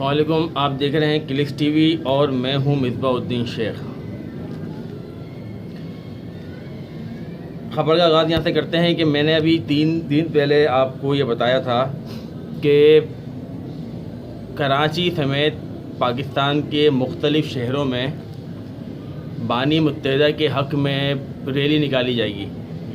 अस्सलाम वालेकुम। आप देख रहे हैं क्लिक्स टीवी और मैं हूं मिसबाउद्दीन शेख। ख़बर का आगाज़ यहाँ से करते हैं कि मैंने अभी 3 दिन पहले आपको ये बताया था कि कराची समेत पाकिस्तान के मुख्तलिफ़ शहरों में बानी मुत्तहिदा के हक़ में रैली निकाली जाएगी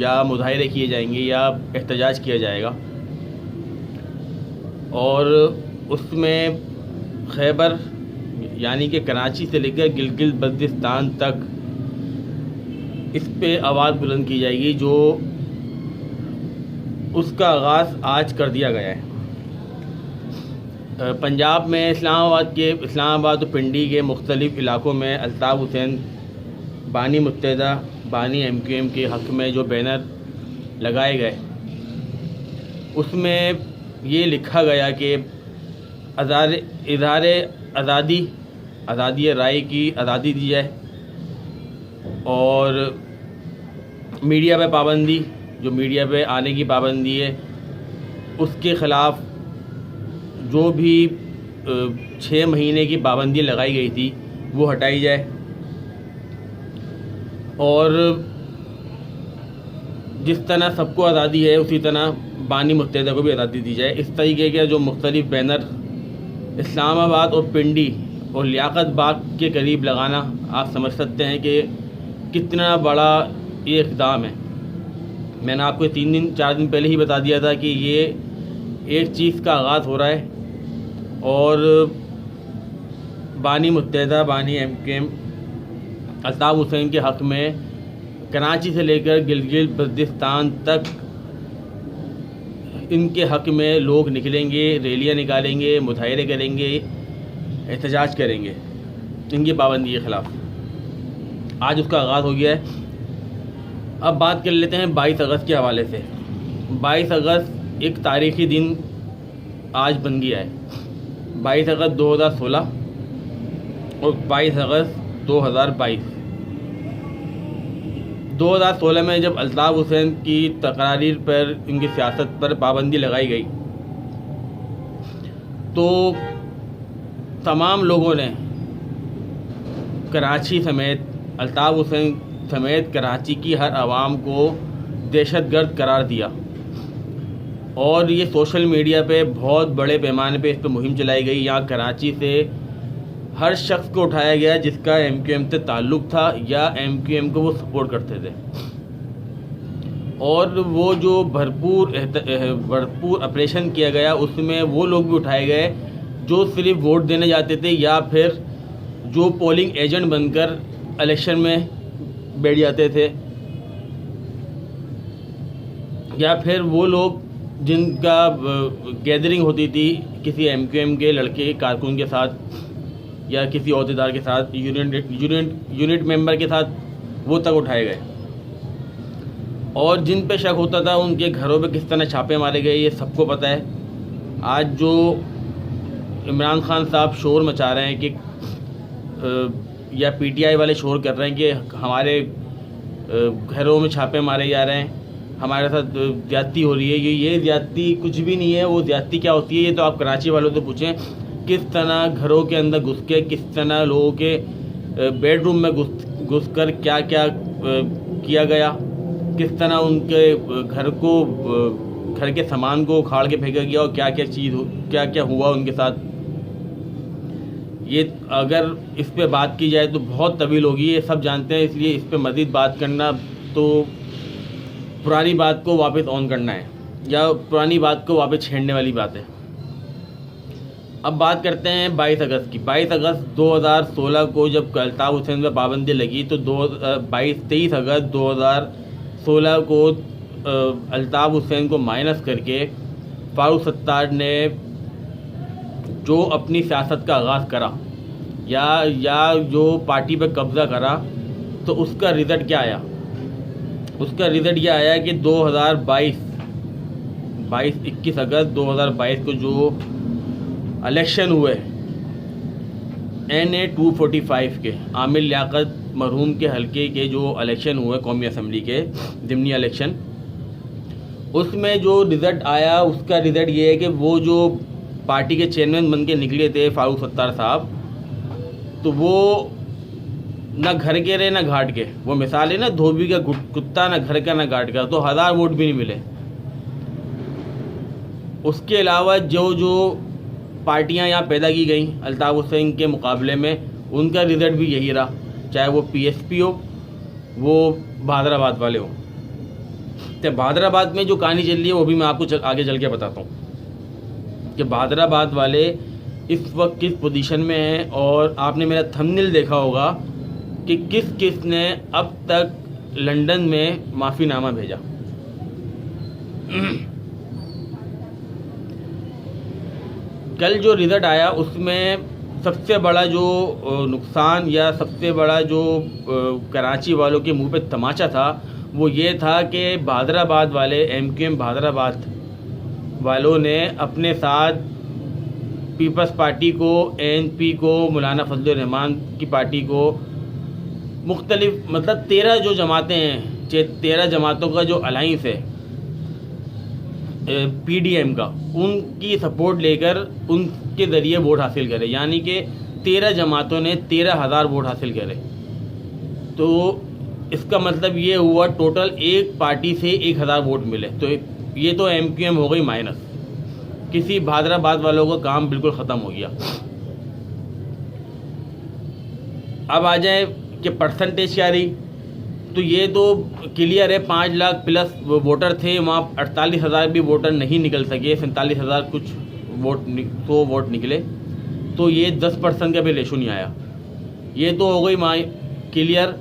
या मुज़ाहरे किए जाएंगे या एहतजाज किया जाएगा, और उसमें खैबर यानी कि कराची से लेकर गिलगित बल्तिस्तान तक इस पे आवाज़ बुलंद की जाएगी, जो उसका आगाज़ आज कर दिया गया है। पंजाब में इस्लामाबाद और पिंडी के मुख्तलिफ़ इलाक़ों में अल्ताफ़ हुसैन बानी मुत्तहिदा बानी MQM के हक़ में जो बैनर लगाए गए, उसमें ये लिखा गया कि इज़हार आज़ादी राय की आज़ादी दी जाए, और मीडिया पे पाबंदी, जो मीडिया पे आने की पाबंदी है उसके ख़िलाफ़ जो भी 6 महीने की पाबंदी लगाई गई थी वो हटाई जाए, और जिस तरह सबको आज़ादी है उसी तरह बानी मुत्तहिदा को भी आज़ादी दी जाए। इस तरीके के जो मुख्तलिफ़ बैनर इस्लामाबाद और पिंडी और लियाकत बाग के करीब लगाना, आप समझ सकते हैं कि कितना बड़ा ये इक़दाम है। मैंने आपको 4 दिन पहले ही बता दिया था कि ये एक चीज़ का आगाज़ हो रहा है, और बानी मुत्तहिदा बानी MQM अल्ताफ़ हुसैन के हक़ में कराची से लेकर गिलगित बल्तिस्तान तक इनके हक़ में लोग निकलेंगे, रैलियाँ निकालेंगे, मुज़ाहरे करेंगे, एहतजाज करेंगे इनकी पाबंदी के ख़िलाफ़। आज उसका आगाज़ हो गया है। अब बात कर लेते हैं 22 अगस्त के हवाले से। 22 अगस्त एक तारीख़ी दिन आज बन गया है। 22 अगस्त 2016 और 22 अगस्त 2022। 2016 में जब अल्ताफ़ हुसैन की तकरारीर पर, इनकी सियासत पर पाबंदी लगाई गई, तो तमाम लोगों ने कराची समेत अल्ताफ़ हुसैन समेत कराची की हर आवाम को दहशतगर्द करार दिया, और ये सोशल मीडिया पे बहुत बड़े पैमाने पे इस पर मुहिम चलाई गई। यहाँ कराची से हर शख्स को उठाया गया जिसका MQM से ताल्लुक़ था या MQM को वो सपोर्ट करते थे, और वो जो भरपूर ऑपरेशन किया गया उसमें वो लोग भी उठाए गए जो सिर्फ वोट देने जाते थे या फिर जो पोलिंग एजेंट बनकर इलेक्शन में बैठ जाते थे, या फिर वो लोग जिनका गैदरिंग होती थी किसी MQM के लड़के कारकुन के साथ या किसी अहदेदार के साथ, यूनिट मेंबर के साथ, वो तक उठाए गए। और जिन पे शक होता था उनके घरों पे किस तरह छापे मारे गए, ये सबको पता है। आज जो इमरान खान साहब शोर मचा रहे हैं कि या PTI वाले शोर कर रहे हैं कि हमारे घरों में छापे मारे जा रहे हैं, हमारे साथ ज़्यादती हो रही है, ये ज़्यादती कुछ भी नहीं है। वो ज़्यादती क्या होती है ये तो आप कराची वालों से पूछें। किस तरह घरों के अंदर घुस के, किस तरह लोगों के बेडरूम में घुस कर क्या क्या किया गया, किस तरह उनके घर के सामान को उखाड़ के फेंका गया, और क्या क्या हुआ उनके साथ। ये अगर इस पे बात की जाए तो बहुत तवील होगी, ये सब जानते हैं, इसलिए इस पे मज़ीद बात करना तो पुरानी बात को वापस ऑन करना है या पुरानी बात को वापस छेड़ने वाली बात है। अब बात करते हैं 22 अगस्त की। 22 अगस्त 2016 को जब अल्ताफ़ हुसैन पर पाबंदी लगी तो 23 अगस्त 2016 को अल्ताफ़ हुसैन को माइनस करके फारूक सत्तार ने जो अपनी सियासत का आगाज़ करा या जो पार्टी पर कब्ज़ा करा, तो उसका रिज़ल्ट क्या आया? उसका रिज़ल्ट यह आया कि 21 अगस्त 2022 को जो इलेक्शन हुए NA 245 के आमिर लियाकत मरहूम के हल्के के जो इलेक्शन हुए कौमी असम्बली के ज़िमनी इलेक्शन, उसमें जो रिज़ल्ट आया उसका रिज़ल्ट ये है कि वो जो पार्टी के चेयरमैन बन के निकले थे फारूक सत्तार साहब, तो वो ना घर के रहे ना घाट के। वो मिसाल है ना, धोबी का कुत्ता, ना घर का ना घाट का, तो 1000 वोट भी नहीं मिले। उसके अलावा जो जो पार्टियां यहाँ पैदा की गई अल्ताफ़ हुसैन के मुकाबले में, उनका रिज़ल्ट भी यही रहा, चाहे वो पीएसपी हो, वो बहादुराबाद वाले हो। तो बहादुराबाद में जो कहानी चल रही है वो भी मैं आपको आगे चल के बताता हूँ कि बहादुराबाद वाले इस वक्त किस पोजीशन में हैं। और आपने मेरा थंबनेल देखा होगा कि किस किस ने अब तक लंदन में माफ़ीनामा भेजा। कल जो रिज़ल्ट आया उसमें सबसे बड़ा जो नुकसान या सबसे बड़ा जो कराची वालों के मुंह पे तमाचा था वो ये था कि बहादुराबाद वाले एमक्यूएम बहादुराबाद वालों ने अपने साथ पीपल्स पार्टी को, एएनपी को, मौलाना फजल रहमान की पार्टी को, मुख्तलिफ मतलब 13 जो जमातें हैं, 13 जमातों का जो अलाइंस है पीडीएम का, उनकी सपोर्ट लेकर उनके ज़रिए वोट हासिल करे। यानी कि 13 जमातों ने 13,000 वोट हासिल करे। तो इसका मतलब ये हुआ टोटल एक पार्टी से 1,000 वोट मिले। तो ये तो एमक्यूएम हो गई माइनस, किसी बहादुराबाद वालों का काम बिल्कुल ख़त्म हो गया। अब आ जाए कि परसेंटेज क्या रही, तो ये तो क्लियर है 5 लाख प्लस वोटर थे वहाँ, 48,000 भी वोटर नहीं निकल सके, 47,000 कुछ वोट निकले, तो ये 10% का भी रेशो नहीं आया। ये तो हो गई क्लियर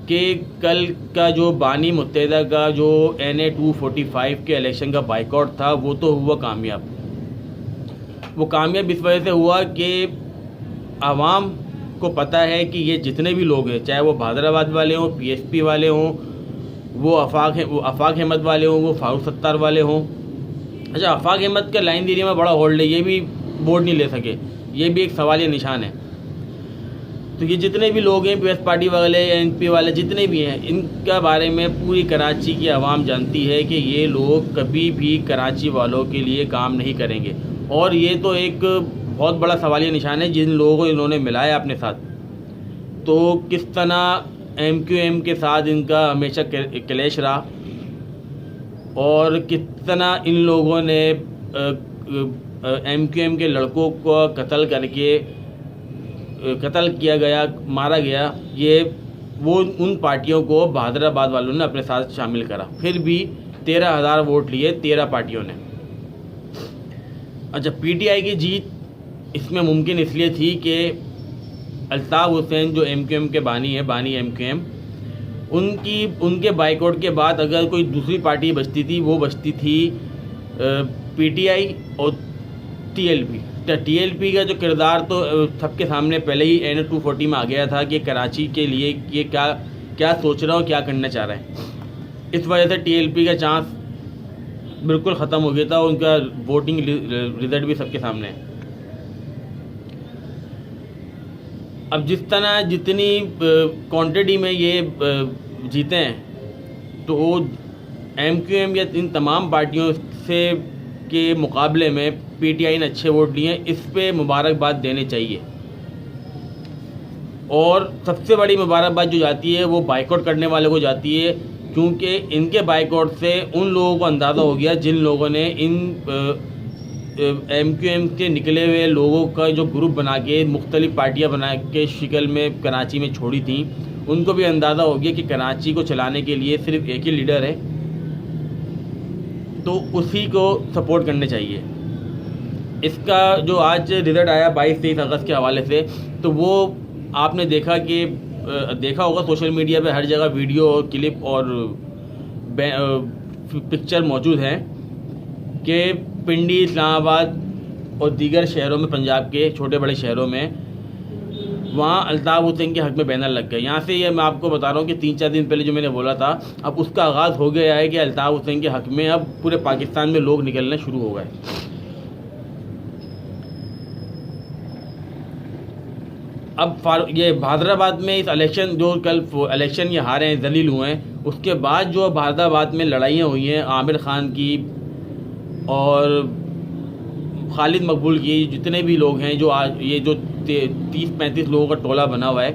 कि कल का जो बानी मुत्तहिदा का जो NA 245 के इलेक्शन का बाइकआउट था वो तो हुआ कामयाब। वो कामयाब इस वजह से हुआ कि आवाम को पता है कि ये जितने भी लोग हैं, चाहे वो बहादुराबाद वाले हों, पीएसपी वाले हों, वो आफाक अहमद वाले हों, वो फारूक सत्तार वाले हों। अच्छा, आफाक अहमद का लाइन एरिया में बड़ा होल्ड है, ये भी वोट नहीं ले सके, ये भी एक सवालिया निशान है। तो ये जितने भी लोग हैं, पीएस पार्टी वाले, एनपी वाले, जितने भी हैं, इनका बारे में पूरी कराची की आवाम जानती है कि ये लोग कभी भी कराची वालों के लिए काम नहीं करेंगे। और ये तो एक बहुत बड़ा सवालिया निशान है जिन लोगों को इन्होंने मिलाया अपने साथ। तो किस तरह एमक्यूएम के साथ इनका हमेशा क्लैश रहा और किस तरह इन लोगों ने एमक्यूएम के लड़कों को कत्ल किया गया, मारा गया, ये वो उन पार्टियों को बहादुराबाद वालों ने अपने साथ शामिल करा। फिर भी 13,000 वोट लिए 13 पार्टियों ने। अच्छा, पीटीआई की जीत इसमें मुमकिन इसलिए थी कि अल्ताफ़ हुसैन जो एमक्यूएम के बानी है, बानी एमक्यूएम, उनके बाइकआउट के बाद अगर कोई दूसरी पार्टी बचती थी, वो बचती थी पीटीआई और टीएलपी। टीएलपी का जो किरदार तो सबके सामने पहले ही NA 240 में आ गया था कि कराची के लिए ये क्या सोच रहा हो, क्या करना चाह रहा है। इस वजह से टीएलपी का चांस बिल्कुल ख़त्म हो गया था। उनका वोटिंग रिजल्ट भी सबके सामने है। अब जिस तरह जितनी क्वांटिटी में ये जीते हैं, तो वो एमक्यूएम या इन तमाम पार्टियों से के मुकाबले में पीटीआई ने अच्छे वोट लिए हैं, इस पे मुबारकबाद देने चाहिए। और सबसे बड़ी मुबारकबाद जो जाती है वो बाइकआउट करने वाले को जाती है, क्योंकि इनके बाइकआउट से उन लोगों को अंदाज़ा हो गया जिन लोगों ने इन एमक्यूएम के निकले हुए लोगों का जो ग्रुप बना के मुख्तलिफ पार्टियां बना के शिकल में कराची में छोड़ी थी, उनको भी अंदाज़ा हो गया कि कराची को चलाने के लिए सिर्फ एक ही लीडर है, तो उसी को सपोर्ट करने चाहिए। इसका जो आज रिज़ल्ट आया 22-23 अगस्त के हवाले से, तो वो आपने देखा होगा सोशल मीडिया पे हर जगह वीडियो और क्लिप और पिक्चर मौजूद हैं कि पिंडी, इस्लामाबाद और दीगर शहरों में, पंजाब के छोटे बड़े शहरों में, वहाँ अल्ताफ़ हुसैन के हक़ में बैनर लग गए। यहाँ से ये मैं आपको बता रहा हूँ कि 3-4 दिन पहले जो मैंने बोला था, अब उसका आगाज़ हो गया है कि अल्ताफ़ हुसैन के हक़ में अब पूरे पाकिस्तान में लोग निकलने शुरू हो गए। अब ये बहादुराबाद में इस इलेक्शन जो कल इलेक्शन ये हारे हैं, जलील हुए हैं, उसके बाद जो बहादुराबाद में लड़ाइयाँ हुई हैं आमिर ख़ान की और खालिद मकबूल की, जितने भी लोग हैं जो आज ये जो 30-35 लोगों का टोला बना हुआ है,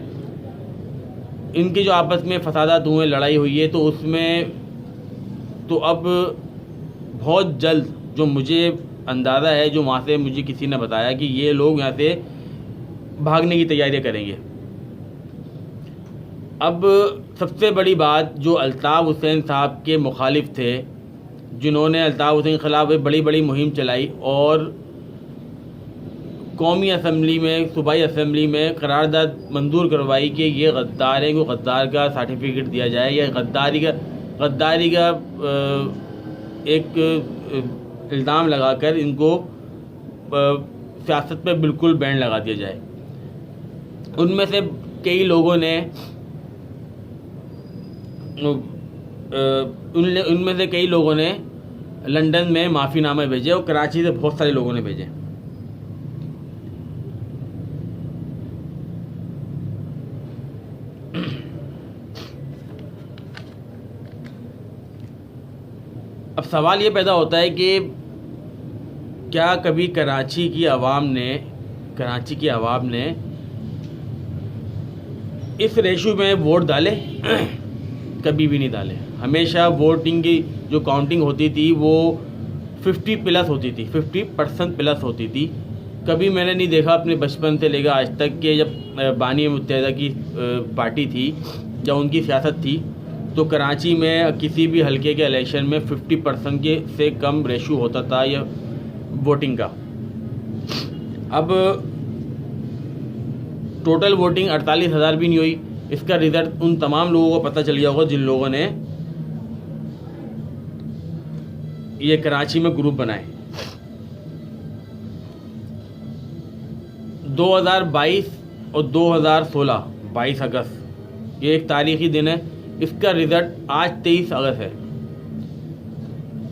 इनके जो आपस में फसादात हुए, लड़ाई हुई है, तो उसमें तो अब बहुत जल्द जो मुझे अंदाज़ा है, जो वहाँ से मुझे किसी ने बताया कि ये लोग यहाँ से भागने की तैयारियाँ करेंगे। अब सबसे बड़ी बात, जो अल्ताफ़ हुसैन साहब के मुखालिफ थे, जिन्होंने अल्ताफ़ हुसैन के ख़िलाफ़ बड़ी बड़ी मुहिम चलाई और कौमी असम्बली में, सूबाई असम्बली में करारदाद मंजूर करवाई कि ये गद्दार हैं, को गद्दार का सर्टिफिकेट दिया जाए, या गद्दारी का एक इल्ज़ाम लगाकर इनको सियासत पे बिल्कुल बैन लगा दिया जाए। उनमें से कई लोगों ने उनमें से कई लोगों ने लंदन में माफ़ीनामा भेजे और कराची से बहुत सारे लोगों ने भेजे। अब सवाल ये पैदा होता है कि क्या कभी कराची की आवाम ने इस रेशो में वोट डाले? कभी भी नहीं डाले। हमेशा वोटिंग की जो काउंटिंग होती थी वो 50+ होती थी, 50% प्लस होती थी। कभी मैंने नहीं देखा अपने बचपन से लेकर आज तक के, जब बानी मुत्तहिदा की पार्टी थी, जब उनकी सियासत थी, तो कराची में किसी भी हलके के इलेक्शन में 50% के से कम रेशो होता था या वोटिंग का। अब टोटल वोटिंग 48,000 भी नहीं हुई। इसका रिजल्ट उन तमाम लोगों को पता चल गया होगा जिन लोगों ने ये कराची में ग्रुप बनाए। 2022 और 2016 22 अगस्त, ये एक तारीखी दिन है। इसका रिज़ल्ट आज 23 अगस्त है।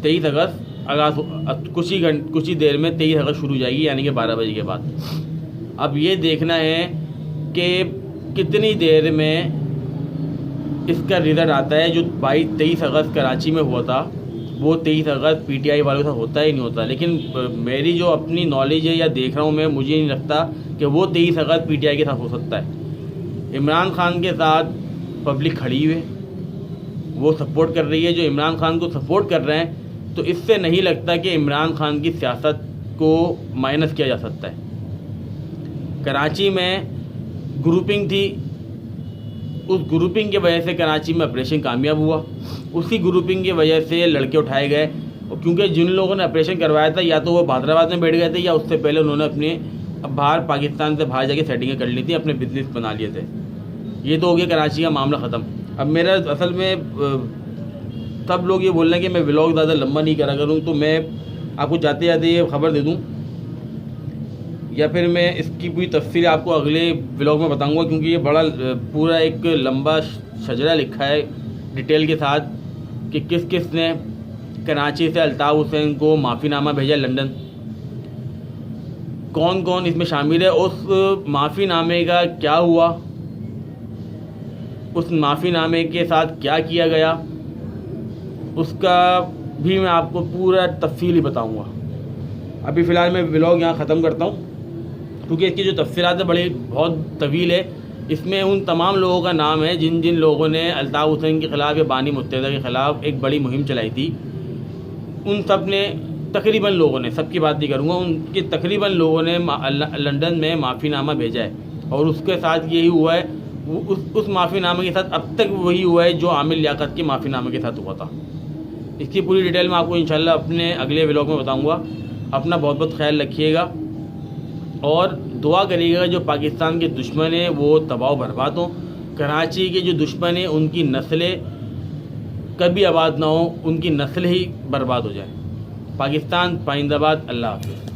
23 अगस्त कुछ ही देर में 23 अगस्त शुरू हो जाएगी, यानी कि 12 बजे के बाद। अब ये देखना है कि कितनी देर में इसका रिज़ल्ट आता है। जो 23 अगस्त कराची में हुआ था, वो 23 अगस्त पीटीआई वालों के साथ होता ही नहीं होता। लेकिन मेरी जो अपनी नॉलेज है या देख रहा हूँ मैं, मुझे नहीं लगता कि वो 23 अगस्त पीटीआई के साथ हो सकता है। इमरान खान के साथ पब्लिक खड़ी हुई है, वो सपोर्ट कर रही है। जो इमरान खान को सपोर्ट कर रहे हैं, तो इससे नहीं लगता कि इमरान खान की सियासत को माइनस किया जा सकता है। कराची में ग्रुपिंग थी, उस ग्रुपिंग की वजह से कराची में ऑपरेशन कामयाब हुआ। उसी ग्रुपिंग की वजह से लड़के उठाए गए, और क्योंकि जिन लोगों ने ऑपरेशन करवाया था, या तो वो हैदराबाद में बैठ गए थे, या उससे पहले उन्होंने अपने बाहर पाकिस्तान से बाहर जाके सेटिंगें कर ली थी, अपने बिजनेस बना लिए थे। ये तो हो गया कराची का मामला ख़त्म। अब मेरा असल में सब लोग ये बोल रहे हैं कि मैं व्लॉग ज़्यादा लंबा नहीं करा करूँ, तो मैं आपको जाते जाते ये खबर दे दूँ, या फिर मैं इसकी पूरी तफसील आपको अगले व्लॉग में बताऊंगा, क्योंकि ये बड़ा पूरा एक लंबा शजरा लिखा है डिटेल के साथ कि किस किस ने कराची से अल्ताफ़ हुसैन को माफ़ीनामा भेजा लंदन, कौन कौन इसमें शामिल है, उस माफ़ीनामे का क्या हुआ, उस माफ़ीनामे के साथ क्या किया गया, उसका भी मैं आपको पूरा तफसीली बताऊंगा। अभी फ़िलहाल मैं व्लॉग यहाँ ख़त्म करता हूँ, क्योंकि इसकी जो तफसीलात है बहुत तवील है। इसमें उन तमाम लोगों का नाम है जिन जिन लोगों ने अल्ताफ़ हुसैन के ख़िलाफ़ या बानी मुत्तहिदा के ख़िलाफ़ एक बड़ी मुहिम चलाई थी। उन सब ने तकरीबन लोगों ने, सबकी बात नहीं करूँगा, उनके तकरीबन लोगों ने लंदन में माफ़ीनामा भेजा है, और उसके साथ यही हुआ है। उस माफ़ीनामे के साथ अब तक वही हुआ है जो आमिर लियाकत के माफ़ीनामे के साथ हुआ था। इसकी पूरी डिटेल मैं आपको इंशाल्लाह अपने अगले व्लॉग में बताऊँगा। अपना बहुत बहुत ख्याल रखिएगा और दुआ करिएगा जो पाकिस्तान के दुश्मन हैं वो तबाह बर्बाद हों। कराची के जो दुश्मन हैं उनकी नस्लें कभी आबाद ना हो, उनकी नस्लें ही बर्बाद हो जाए। पाकिस्तान पाइंदाबाद। अल्लाह हाफ़िज़।